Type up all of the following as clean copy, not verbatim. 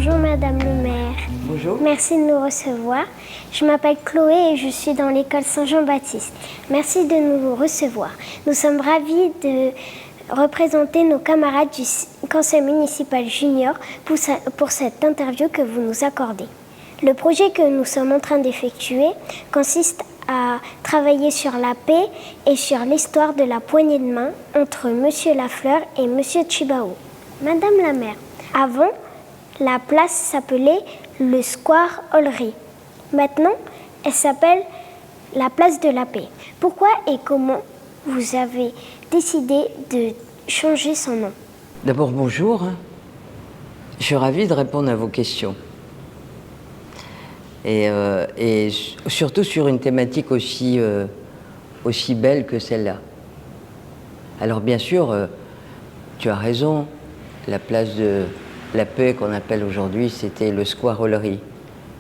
Bonjour Madame le maire. Bonjour. Merci de nous recevoir. Je m'appelle Chloé et je suis dans l'école Saint-Jean-Baptiste. Merci de nous recevoir. Nous sommes ravis de représenter nos camarades du conseil municipal junior pour cette interview que vous nous accordez. Le projet que nous sommes en train d'effectuer consiste à travailler sur la paix et sur l'histoire de la poignée de main entre Monsieur Lafleur et Monsieur Tchibao. Madame la maire, avant, la place s'appelait le Square Ollery. Maintenant, elle s'appelle la place de la paix. Pourquoi et comment vous avez décidé de changer son nom? D'abord, bonjour. Je suis ravie de répondre à vos questions. Et surtout sur une thématique aussi belle que celle-là. Alors bien sûr, tu as raison, la place de la paix qu'on appelle aujourd'hui, c'était le Square Ollery.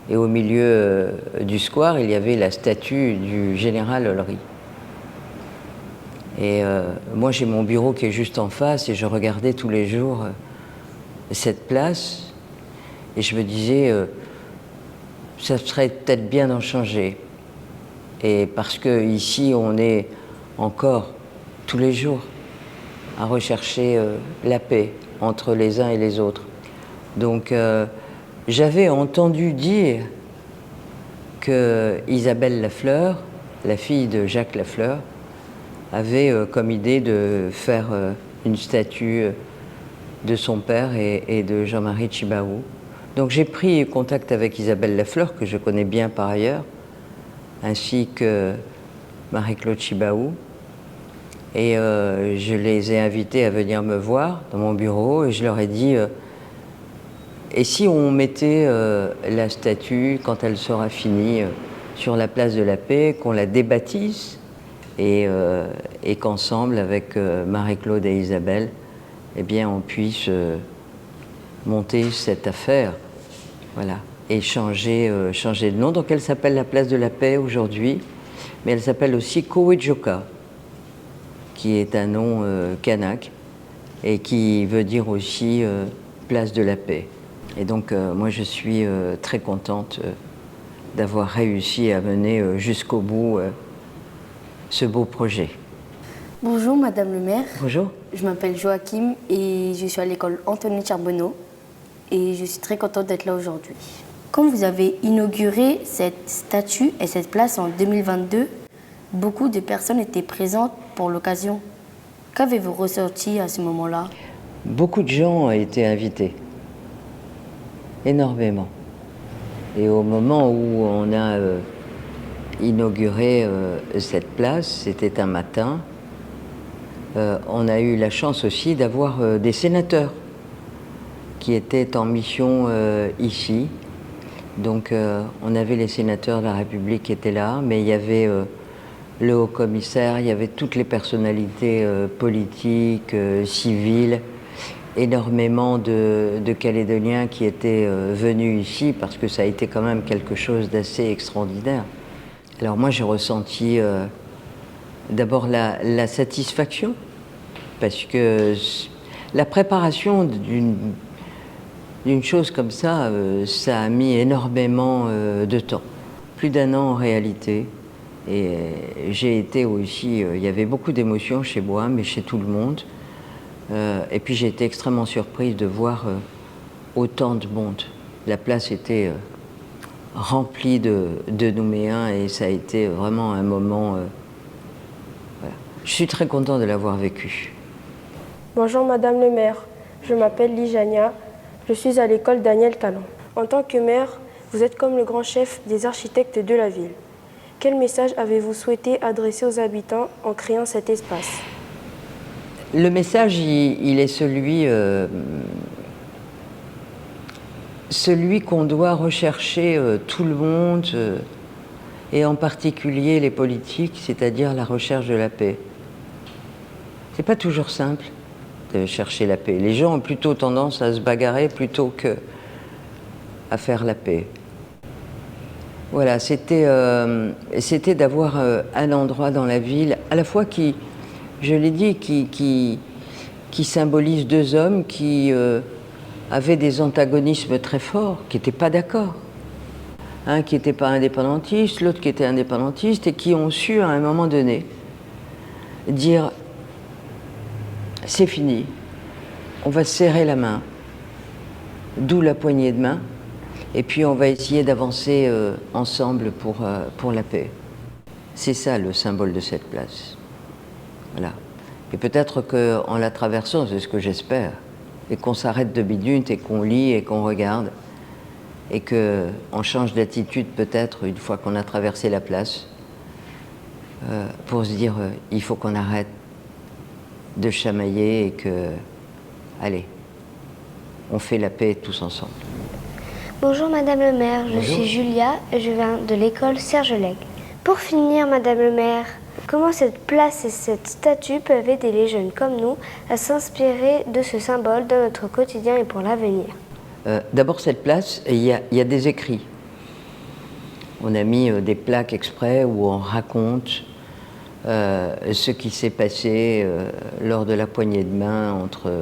Et au milieu du square, il y avait la statue du général Ollery. Et moi, j'ai mon bureau qui est juste en face et je regardais tous les jours cette place et je me disais, ça serait peut-être bien d'en changer. Et parce que ici, on est encore tous les jours à rechercher la paix entre les uns et les autres. Donc, j'avais entendu dire que Isabelle Lafleur, la fille de Jacques Lafleur, avait comme idée de faire une statue de son père et de Jean-Marie Tchibao. Donc j'ai pris contact avec Isabelle Lafleur, que je connais bien par ailleurs, ainsi que Marie-Claude Tchibao. Et je les ai invités à venir me voir dans mon bureau et je leur ai dit et si on mettait la statue, quand elle sera finie, sur la place de la Paix, qu'on la débâtisse et qu'ensemble, avec Marie-Claude et Isabelle, eh bien, on puisse monter cette affaire, voilà, et changer de nom. Donc elle s'appelle la place de la Paix aujourd'hui, mais elle s'appelle aussi Kowejoka, qui est un nom kanak et qui veut dire aussi place de la paix. Et donc moi je suis très contente d'avoir réussi à mener jusqu'au bout ce beau projet. Bonjour Madame le maire. Bonjour. Je m'appelle Joachim et je suis à l'école Anthony Charbonneau et je suis très contente d'être là aujourd'hui. Quand vous avez inauguré cette statue et cette place en 2022, beaucoup de personnes étaient présentes pour l'occasion. Qu'avez-vous ressenti à ce moment-là? Beaucoup de gens ont été invités, énormément. Et au moment où on a inauguré cette place, c'était un matin, on a eu la chance aussi d'avoir des sénateurs qui étaient en mission ici. Donc on avait les sénateurs de la République qui étaient là, mais il y avait le haut-commissaire, il y avait toutes les personnalités politiques, civiles, énormément de Calédoniens qui étaient venus ici parce que ça a été quand même quelque chose d'assez extraordinaire. Alors moi j'ai ressenti d'abord la satisfaction parce que la préparation d'une chose comme ça, ça a mis énormément de temps, plus d'1 an en réalité. Et j'ai été aussi, il y avait beaucoup d'émotions chez moi, mais chez tout le monde. Et puis j'ai été extrêmement surprise de voir autant de monde. La place était remplie de Nouméens et ça a été vraiment un moment... voilà. Je suis très content de l'avoir vécu. Bonjour Madame le maire, je m'appelle Lijania, je suis à l'école Daniel Talon. En tant que maire, vous êtes comme le grand chef des architectes de la ville. Quel message avez-vous souhaité adresser aux habitants en créant cet espace? Le message, il est celui qu'on doit rechercher tout le monde, et en particulier les politiques, c'est-à-dire la recherche de la paix. C'est pas toujours simple de chercher la paix. Les gens ont plutôt tendance à se bagarrer plutôt qu'à faire la paix. Voilà, c'était d'avoir un endroit dans la ville, à la fois qui, je l'ai dit, qui symbolise 2 hommes qui avaient des antagonismes très forts, qui n'étaient pas d'accord. Un qui n'était pas indépendantiste, l'autre qui était indépendantiste, et qui ont su, à un moment donné, dire « c'est fini, on va se serrer la main », d'où la poignée de main, et puis on va essayer d'avancer ensemble pour la paix. C'est ça le symbole de cette place. Voilà. Et peut-être qu'en la traversant, c'est ce que j'espère, et qu'on s'arrête 2 minutes et qu'on lit et qu'on regarde, et qu'on change d'attitude peut-être une fois qu'on a traversé la place, pour se dire il faut qu'on arrête de chamailler et que, allez, on fait la paix tous ensemble. Bonjour Madame le maire, je Bonjour. suis Julia et je viens de l'école Serge Legge. Pour finir Madame le maire, comment cette place et cette statue peuvent aider les jeunes comme nous à s'inspirer de ce symbole dans notre quotidien et pour l'avenir? D'abord, cette place, il y a des écrits. On a mis des plaques exprès où on raconte ce qui s'est passé lors de la poignée de main entre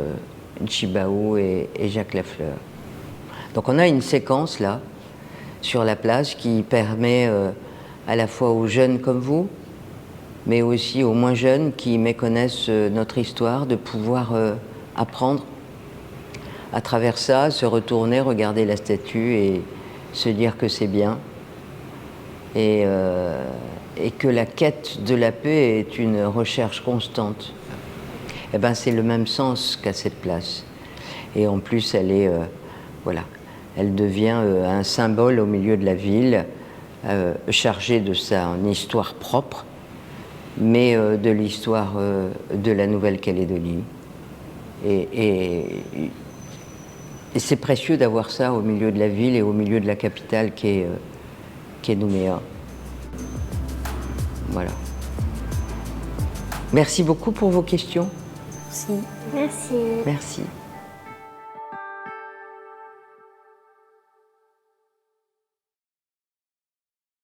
Tjibaou et Jacques Lafleur. Donc on a une séquence là, sur la place, qui permet à la fois aux jeunes comme vous, mais aussi aux moins jeunes qui méconnaissent notre histoire, de pouvoir apprendre à travers ça, se retourner, regarder la statue et se dire que c'est bien. Et que la quête de la paix est une recherche constante. Eh ben, c'est le même sens qu'à cette place. Et en plus, elle est, voilà, elle devient un symbole au milieu de la ville, chargé de sa histoire propre, mais de l'histoire de la Nouvelle-Calédonie. Et c'est précieux d'avoir ça au milieu de la ville et au milieu de la capitale qui est Nouméa. Voilà. Merci beaucoup pour vos questions. Merci. Merci. Merci.